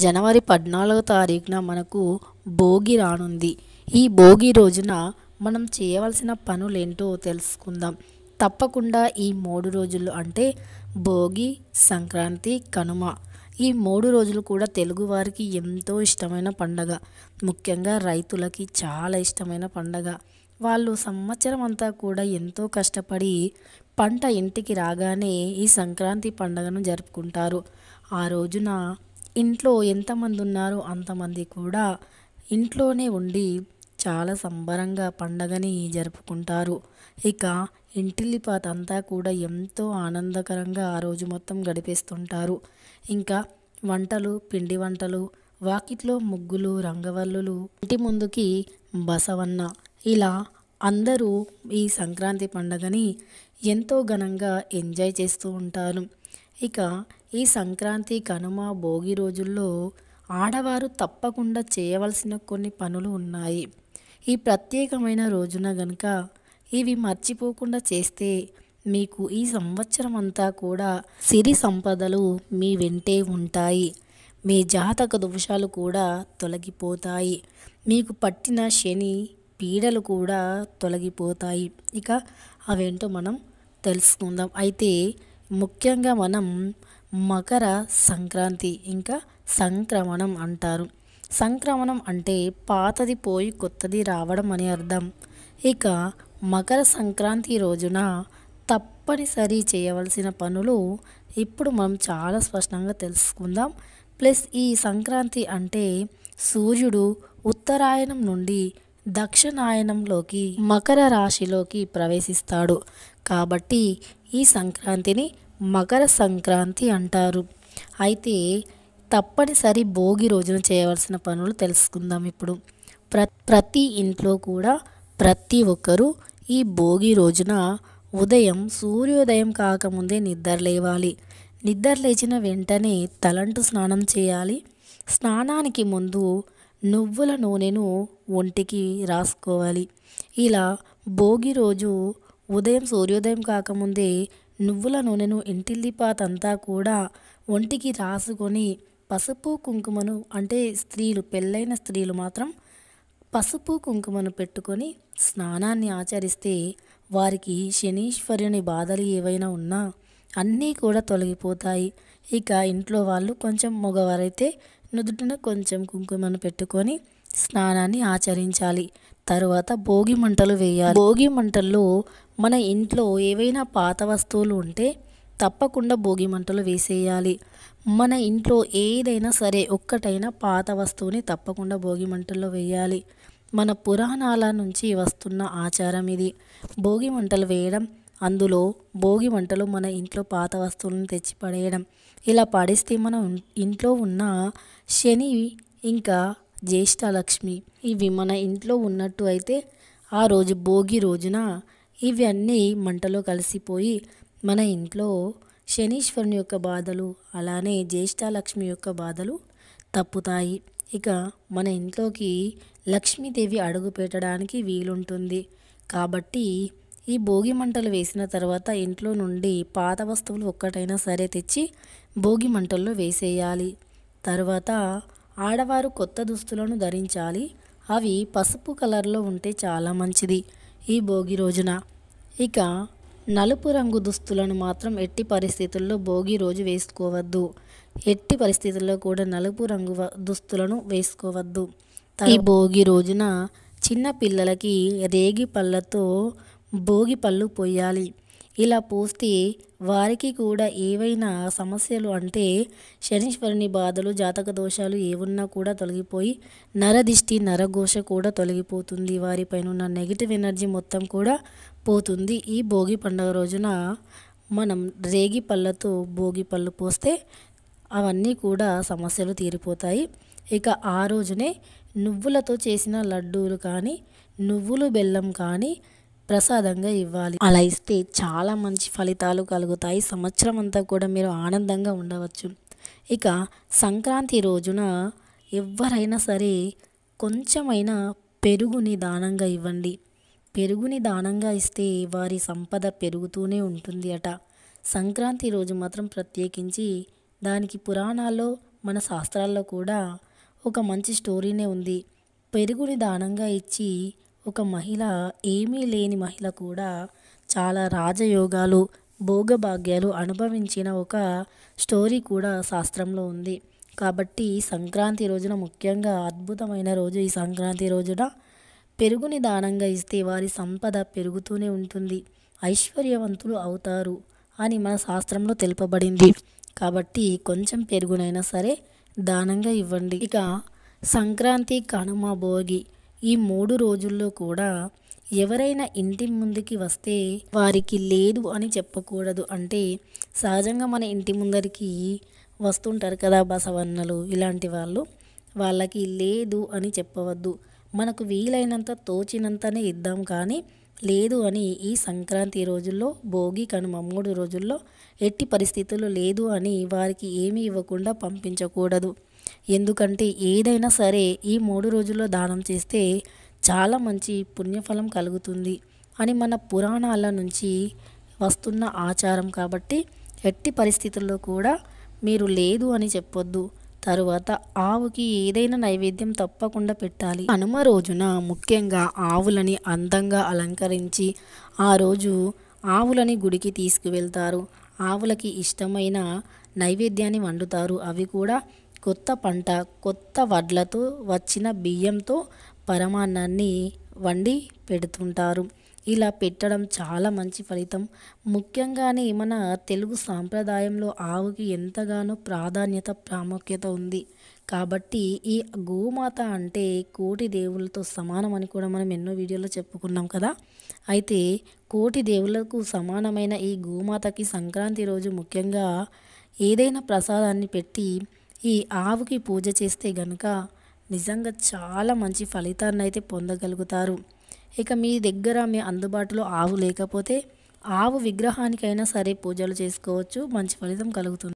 జనవరి 14వ తారీఖున మనకు భోగి రానుంది. ఈ భోగి రోజున మనం చేయవలసిన పనులేంటో తెలుసుకుందాం. తప్పకుండా ఈ 3 రోజులు అంటే భోగి, సంక్రాంతి, కనుమ ఈ 3 రోజులు కూడా తెలుగువారికి ఎంతో ఇష్టమైన పండగ. ముఖ్యంగా రైతులకి చాలా ఇష్టమైన పండగ. వాళ్ళు సంవత్సరం అంతా కూడా ఎంతో కష్టపడి పంట ఇంటికి రాగానే ఈ సంక్రాంతి పండగను జరుపుకుంటారు. ఆ రోజున ఇంట్లో ఎంతమంది ఉన్నారో అంతమంది కూడా ఇంట్లోనే ఉండి చాలా సంబరంగా పండగని జరుపుకుంటారు. ఇక ఇంటిల్లిపాత అంతా కూడా ఎంతో ఆనందకరంగా ఆ రోజు మొత్తం గడిపేస్తుంటారు. ఇంకా వంటలు, పిండి వంటలు, వాకిట్లో ముగ్గులు, రంగవల్లులు, ఇంటి ముందుకి బసవన్న, ఇలా అందరూ ఈ సంక్రాంతి పండగని ఎంతో ఘనంగా ఎంజాయ్ చేస్తూ ఉంటారు. ఇక ఈ సంక్రాంతి, కనుమ, భోగి రోజుల్లో ఆడవారు తప్పకుండా చేయవలసిన కొన్ని పనులు ఉన్నాయి. ఈ ప్రత్యేకమైన రోజున గనుక ఇవి మర్చిపోకుండా చేస్తే మీకు ఈ సంవత్సరం అంతా కూడా సిరి సంపదలు మీ వెంటే ఉంటాయి. మీ జాతక దోషాలు కూడా తొలగిపోతాయి. మీకు పట్టిన శని పీడలు కూడా తొలగిపోతాయి. ఇక అవేంటో మనం తెలుసుకుందాం. అయితే ముఖ్యంగా మనం మకర సంక్రాంతి ఇంకా సంక్రమణం అంటారు. సంక్రమణం అంటే పాతది పోయి కొత్తది రావడం అని అర్థం. ఇక మకర సంక్రాంతి రోజున తప్పనిసరి చేయవలసిన పనులు ఇప్పుడు మనం చాలా స్పష్టంగా తెలుసుకుందాం. ప్లస్ ఈ సంక్రాంతి అంటే సూర్యుడు ఉత్తరాయణం నుండి దక్షిణాయనంలోకి మకర రాశిలోకి ప్రవేశిస్తాడు. కాబట్టి ఈ సంక్రాంతిని మకర సంక్రాంతి అంటారు. అయితే తప్పనిసరి భోగి రోజున చేయవలసిన పనులు తెలుసుకుందాం ఇప్పుడు. ప్రతి ఇంట్లో కూడా ప్రతి ఒక్కరూ ఈ భోగి రోజున ఉదయం సూర్యోదయం కాకముందే నిద్ర లేవాలి. నిద్ర లేచిన వెంటనే తలంటు స్నానం చేయాలి. స్నానానికి ముందు నువ్వుల నూనెను ఒంటికి రాసుకోవాలి. ఇలా భోగి రోజు ఉదయం సూర్యోదయం కాకముందే నువ్వుల నూనెను ఇంటిల్లిపాతంతా కూడా ఒంటికి రాసుకొని పసుపు కుంకుమను, అంటే స్త్రీలు, పెళ్ళైన స్త్రీలు మాత్రం పసుపు కుంకుమను పెట్టుకొని స్నానాన్ని ఆచరిస్తే వారికి శనీశ్వరుని బాధలు ఏవైనా ఉన్నా అన్నీ కూడా తొలగిపోతాయి. ఇక ఇంట్లో వాళ్ళు కొంచెం మగవారైతే నుదుటిన కొంచెం కుంకుమను పెట్టుకొని స్నానాన్ని ఆచరించాలి. తరువాత భోగి మంటలు వేయాలి. భోగి మంటల్లో మన ఇంట్లో ఏవైనా పాత వస్తువులు ఉంటే తప్పకుండా భోగి మంటలు వేసేయాలి. మన ఇంట్లో ఏదైనా సరే ఒక్కటైనా పాత వస్తువుని తప్పకుండా భోగి మంటల్లో వేయాలి. మన పురాణాల నుంచి వస్తున్న ఆచారం ఇది. భోగి మంటలు వేయడం, అందులో భోగి మంటలు మన ఇంట్లో పాత వస్తువులను తెచ్చి పడేయడం. ఇలా పడేస్తే మనం ఇంట్లో ఉన్న శని ఇంకా జ్యేష్ఠలక్ష్మి ఇవి మన ఇంట్లో ఉన్నట్టు అయితే ఆ రోజు భోగి రోజున ఇవి అన్నీ మంటలో కలిసిపోయి మన ఇంట్లో శనీశ్వరుని యొక్క బాధలు, అలానే జ్యేష్ఠలక్ష్మి యొక్క బాధలు తప్పుతాయి. ఇక మన ఇంట్లోకి లక్ష్మీదేవి అడుగు పెట్టడానికి వీలుంటుంది. కాబట్టి ఈ భోగి మంటలు వేసిన తర్వాత ఇంట్లో నుండి పాత వస్తువులు ఒక్కటైనా సరే తెచ్చి భోగి మంటల్లో వేసేయాలి. తర్వాత ఆడవారు కొత్త దుస్తులను ధరించాలి. అవి పసుపు కలర్లో ఉంటే చాలా మంచిది ఈ భోగి రోజున. ఇక నలుపు రంగు దుస్తులను మాత్రం ఎట్టి పరిస్థితుల్లో భోగి రోజు వేసుకోవద్దు. ఎట్టి పరిస్థితుల్లో కూడా నలుపు రంగు దుస్తులను వేసుకోవద్దు. ఈ భోగి రోజున చిన్న పిల్లలకి రేగి పళ్ళతో భోగి పళ్ళు పోయాలి. ఇలా పోస్తే వారికి కూడా ఏవైనా సమస్యలు, అంటే శనీశ్వరుని బాధలు, జాతక దోషాలు ఏవున్నా కూడా తొలగిపోయి నరదిష్టి, నరఘోష కూడా తొలగిపోతుంది. వారిపైన ఉన్న నెగిటివ్ ఎనర్జీ మొత్తం కూడా పోతుంది. ఈ భోగి పండుగ రోజున మనం రేగి పళ్ళతో భోగి పళ్ళు పోస్తే అవన్నీ కూడా సమస్యలు తీరిపోతాయి. ఇక ఆ రోజునే నువ్వులతో చేసిన లడ్డూలు కానీ, నువ్వులు బెల్లం కానీ ప్రసాదంగా ఇవ్వాలి. అలా ఇస్తే చాలా మంచి ఫలితాలు కలుగుతాయి. సంవత్సరం అంతా కూడా మీరు ఆనందంగా ఉండవచ్చు. ఇక సంక్రాంతి రోజున ఎవరైనా సరే కొంచెమైనా పెరుగుని దానంగా ఇవ్వండి. పెరుగుని దానంగా ఇస్తే వారి సంపద పెరుగుతూనే ఉంటుంది అట. సంక్రాంతి రోజు మాత్రం ప్రత్యేకించి దానికి పురాణాల్లో మన శాస్త్రాల్లో కూడా ఒక మంచి స్టోరీనే ఉంది. పెరుగుని దానంగా ఇచ్చి ఒక మహిళ, ఏమీ లేని మహిళ కూడా చాలా రాజయోగాలు, భోగభాగ్యాలు అనుభవించిన ఒక స్టోరీ కూడా శాస్త్రంలో ఉంది. కాబట్టి సంక్రాంతి రోజున ముఖ్యంగా అద్భుతమైన రోజు. ఈ సంక్రాంతి రోజున పెరుగుని దానంగా ఇస్తే వారి సంపద పెరుగుతూనే ఉంటుంది, ఐశ్వర్యవంతులు అవుతారు అని మన శాస్త్రంలో తెలుపబడింది. కాబట్టి కొంచెం పెరుగునైనా సరే దానంగా ఇవ్వండి. ఇక సంక్రాంతి, కనుమ, భోగి ఈ 3 రోజుల్లో కూడా ఎవరైనా ఇంటి ముందుకి వస్తే వారికి లేదు అని చెప్పకూడదు. అంటే సహజంగా మన ఇంటి ముందరికి వస్తుంటారు కదా బసవన్నలు ఇలాంటి వాళ్ళు, వాళ్ళకి లేదు అని చెప్పవద్దు. మనకు వీలైనంత తోచినంతనే ఇద్దాం, కానీ లేదు అని ఈ సంక్రాంతి రోజుల్లో, భోగి, కనుమ 3 రోజుల్లో ఎట్టి పరిస్థితుల్లో లేదు అని వారికి ఏమీ ఇవ్వకుండా పంపించకూడదు. ఎందుకంటే ఏదైనా సరే ఈ 3 రోజుల్లో దానం చేస్తే చాలా మంచి పుణ్యఫలం కలుగుతుంది అని మన పురాణాల నుంచి వస్తున్న ఆచారం. కాబట్టి ఎట్టి పరిస్థితుల్లో కూడా మీరు లేదు అని చెప్పొద్దు. తరువాత ఆవుకి ఏదైనా నైవేద్యం తప్పకుండా పెట్టాలి. కనుమ రోజున ముఖ్యంగా ఆవులని అందంగా అలంకరించి ఆ రోజు ఆవులని గుడికి తీసుకువెళ్తారు. ఆవులకి ఇష్టమైన నైవేద్యాన్ని వండుతారు. అవి కూడా కొత్త పంట, కొత్త వడ్లతో వచ్చిన బియ్యంతో పరమాన్నాన్ని వండి పెడుతుంటారు. ఇలా పెట్టడం చాలా మంచి ఫలితం. ముఖ్యంగానే మన తెలుగు సాంప్రదాయంలో ఆవుకి ఎంతగానో ప్రాధాన్యత, ప్రాముఖ్యత ఉంది. కాబట్టి ఈ గోమాత అంటే కోటి దేవుళ్ళతో సమానం అని కూడా మనం ఎన్నో వీడియోలో చెప్పుకున్నాం కదా. అయితే కోటి దేవుళ్ళకు సమానమైన ఈ గోమాతకి సంక్రాంతి రోజు ముఖ్యంగా ఏదైనా ప్రసాదాన్ని పెట్టి ఈ ఆవుకి పూజ చేస్తే గనుక నిజంగా చాలా మంచి ఫలితాన్ని అయితే పొందగలుగుతారు. ఇక మీ దగ్గర మీ అందుబాటులో ఆవు లేకపోతే ఆవు విగ్రహానికైనా సరే పూజలు చేసుకోవచ్చు, మంచి ఫలితం కలుగుతుంది.